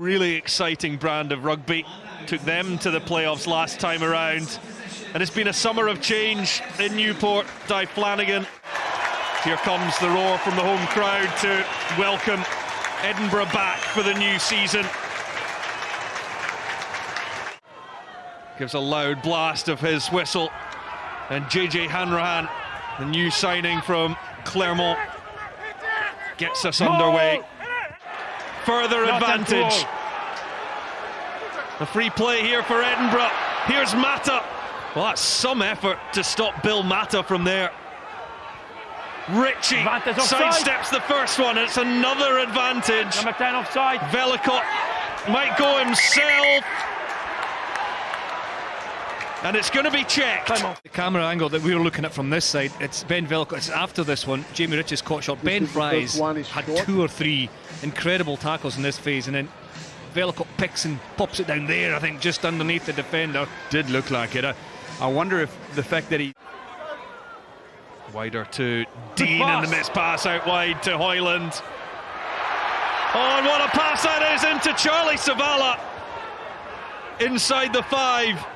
Really exciting brand of rugby. Took them to the playoffs last time around. And it's been a summer of change in Newport. Di Flanagan. Here comes the roar from the home crowd to welcome Edinburgh back for the new season. Gives a loud blast of his whistle. And JJ Hanrahan, the new signing from Clermont, gets us underway. Further advantage. A free play here for Edinburgh. Here's Mata. Well, that's some effort to stop Bill Mata from there. Ritchie sidesteps the first one. It's another advantage. Number 10 offside. Velicott might go himself. And it's going to be checked. The camera angle that we were looking at from this side, it's Ben Velicott. It's after this one. Jamie Ritchie's caught shot. Ben Fry's had 2 or 3 incredible tackles in this phase, and then Velicott picks and pops it down there, I think, just underneath the defender. Did look like it. I wonder if the fact that he... Wider to Dean, and the missed pass out wide to Hoyland. Oh, and what a pass that is into Charlie Savala. Inside the 5.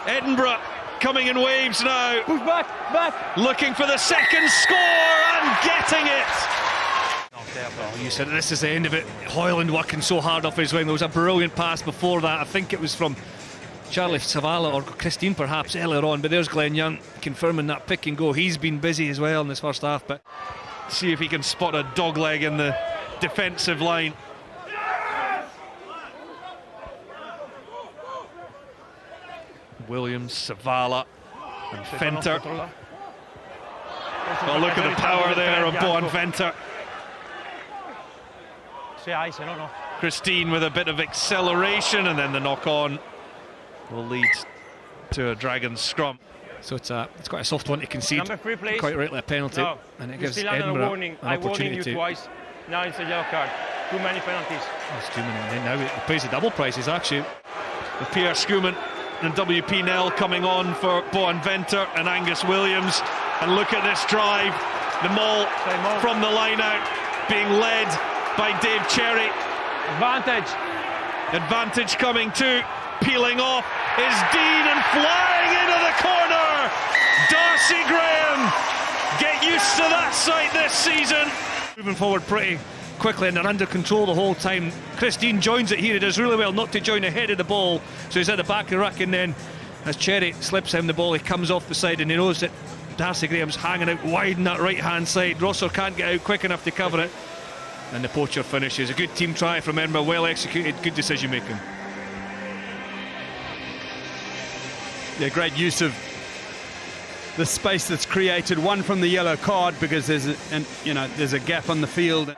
Edinburgh coming in waves now. Push back. Looking for the second score and getting it. Oh, you said this is the end of it. Hoyland working so hard off his wing. There was a brilliant pass before that. I think it was from Charlie Savala or Christine perhaps earlier on, but there's Glenn Young confirming that pick and go. He's been busy as well in this first half, but see if he can spot a dogleg in the defensive line. Williams, Savala and Venter. Oh, look at the power there of Boan Venter. Christine with a bit of acceleration, and then the knock-on will lead to a Dragons scrum. So it's quite a soft one to concede. Quite rightly a penalty, and it gives Edinburgh an opportunity to... Twice. Now it's a yellow card. Too many penalties. That's too many. And now he pays the double prices actually. With Pierre Schumann and WP Nell coming on for Boan Venter and Angus Williams. And look at this drive. The maul from the line out being led by Dave Cherry. Advantage coming too. Peeling off is Dean and flying into the corner. Darcy Graham. Get used to that sight this season. Moving forward pretty quickly and they're under control the whole time. Christine joins it here. He does really well not to join ahead of the ball, so he's at the back of the ruck, and then as Cherry slips him the ball, he comes off the side and he knows that Darcy Graham's hanging out wide on that right hand side. Rosser can't get out quick enough to cover it, and the poacher finishes. A good team try from Edinburgh, well executed, good decision making. Yeah, great use of the space that's created. One from the yellow card because there's a gap on the field.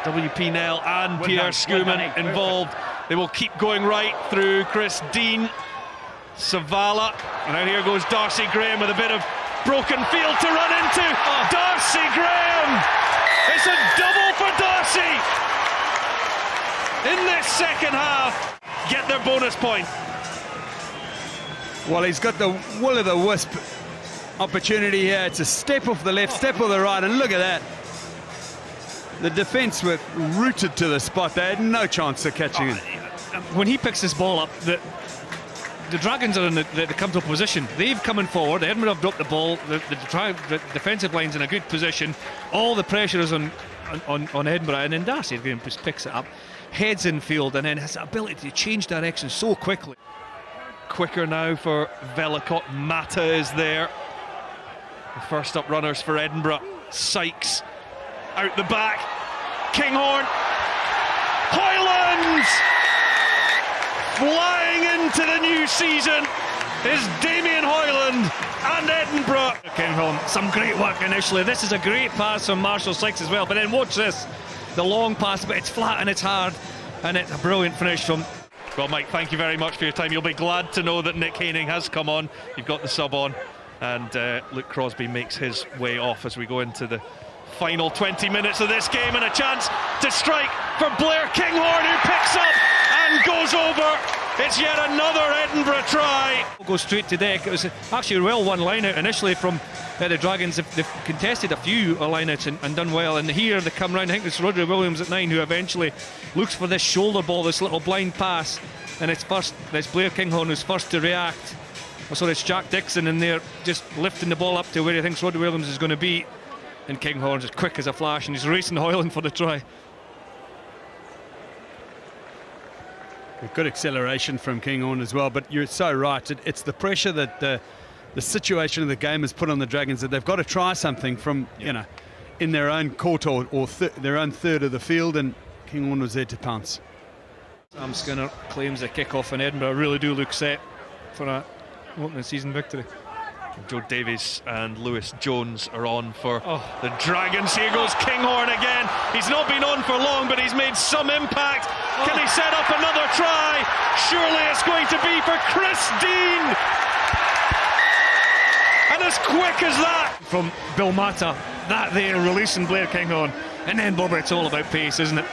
WP Nell and Pierre Schumann involved. They will keep going right through Chris Dean. Savala. And now here goes Darcy Graham with a bit of broken field to run into. Darcy Graham! It's a double for Darcy! In this second half, get their bonus point. Well, he's got the will-o'-the-wisp opportunity here. It's a step off the left, step off the right, and look at that. The defence were rooted to the spot. They had no chance of catching it. When he picks this ball up, the Dragons are in the comfortable position. They've coming forward. Edinburgh have dropped the ball. The defensive line's in a good position. All the pressure is on Edinburgh, and then Darcy again just picks it up, heads in field, and then has the ability to change direction so quickly. Quicker now for Velicott. Mata is there. The first up runners for Edinburgh. Sykes out the back. Kinghorn. Hoyland! Flying into the new season is Damien Hoyland and Edinburgh. Kinghorn, some great work initially. This is a great pass from Marshall Sykes as well, but then watch this. The long pass, but it's flat and it's hard, and it's a brilliant finish from... Well, Mike, thank you very much for your time. You'll be glad to know that Nick Haining has come on. You've got the sub on, and Luke Crosby makes his way off as we go into the final 20 minutes of this game, and a chance to strike for Blair Kinghorn, who picks up and goes over. It's yet another Edinburgh try. Goes straight to deck. It was actually a well won line out initially from the Dragons, they've contested a few line-outs and done well, and here they come round. I think it's Rodri Williams at 9 who eventually looks for this shoulder ball, this little blind pass, and it's Blair Kinghorn who's first to react. So it's Jack Dixon in there just lifting the ball up to where he thinks Rodri Williams is going to be, and Kinghorn's as quick as a flash and he's racing Hoyland for the try. Good acceleration from Kinghorn as well, but you're so right. It's the pressure that the situation of the game has put on the Dragons, that they've got to try something from, you know, in their own court or their own third of the field, and Kinghorn was there to pounce. Sam Skinner claims the kick-off in Edinburgh really do look set for a opening season victory. Joe Davies and Lewis Jones are on for the Dragons. Here goes Kinghorn again. He's not been on for long, but he's made some impact. Can he set up another try? Surely it's going to be for Chris Dean. And as quick as that from Bill Mata, that there releasing Blair Kinghorn. And then, Bobby, it's all about pace, isn't it?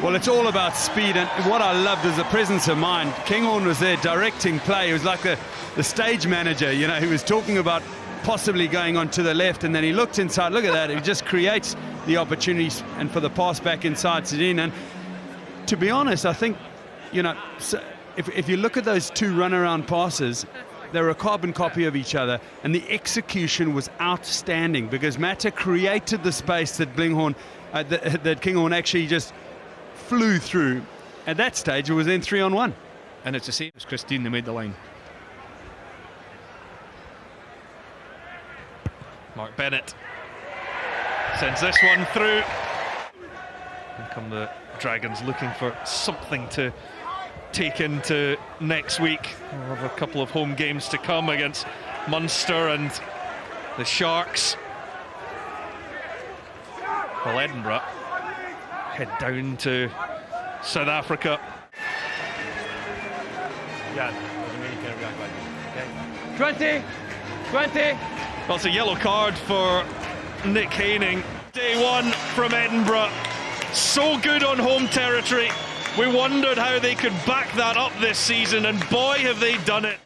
Well, it's all about speed, and what I loved is the presence of mind. Kinghorn was there directing play. He was like the stage manager, you know, who was talking about possibly going on to the left, and then he looked inside. Look at that. He just creates the opportunities and for the pass back inside to Dean. And to be honest, I think, you know, so if you look at those two runaround passes, they're a carbon copy of each other, and the execution was outstanding because Mata created the space that that Kinghorn actually just flew through. At that stage, it was then 3-on-1. And it's the same as Christine, they made the line. Mark Bennett sends this one through. Here come the Dragons looking for something to take into next week. We'll have a couple of home games to come against Munster and the Sharks. Well, Edinburgh head down to South Africa. Yeah, doesn't mean you can react like this. Okay. 20. Well, it's a yellow card for Nick Haining. Day one from Edinburgh. So good on home territory. We wondered how they could back that up this season, and boy, have they done it.